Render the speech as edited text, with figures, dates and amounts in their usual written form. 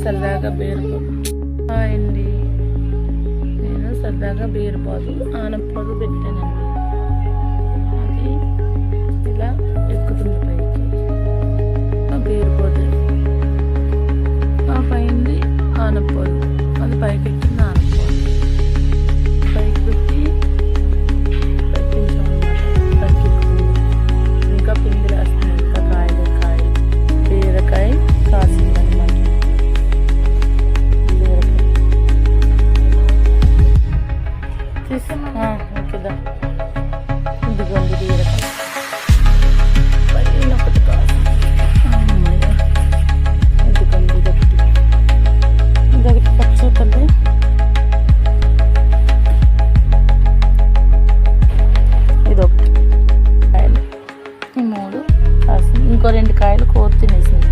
సరదాగా బీరపాదు. అండి, నేను సరదాగా బీరపాదు ఆనపపాదు పెట్టానండి. అది ఇలా ఎక్కుతుంది పైకి. బీరపాదు ఆ పైంది ఆనపపాదు, అది పైకి ఎక్కింది ఆనపపాదు. పైకి పెట్టి పెట్టించామన్నమాట. పైకి ఎక్కుతుంది. ఇంకా పిందులు వేస్తున్నాయి. ఇంకా కాయ బీరకాయ కాసిందనమాట. బీరకాయ ఓకేదా. ఇదిగోండి బీరకాయ పైన ఒకటి కాసింది. ఇదిగోండి ఇదొకటి పచ్చతండి. ఇదొకటి కాయలు, ఈ 3 కాసింది. ఇంకో 2 కాయలు కోతి తినేసింది.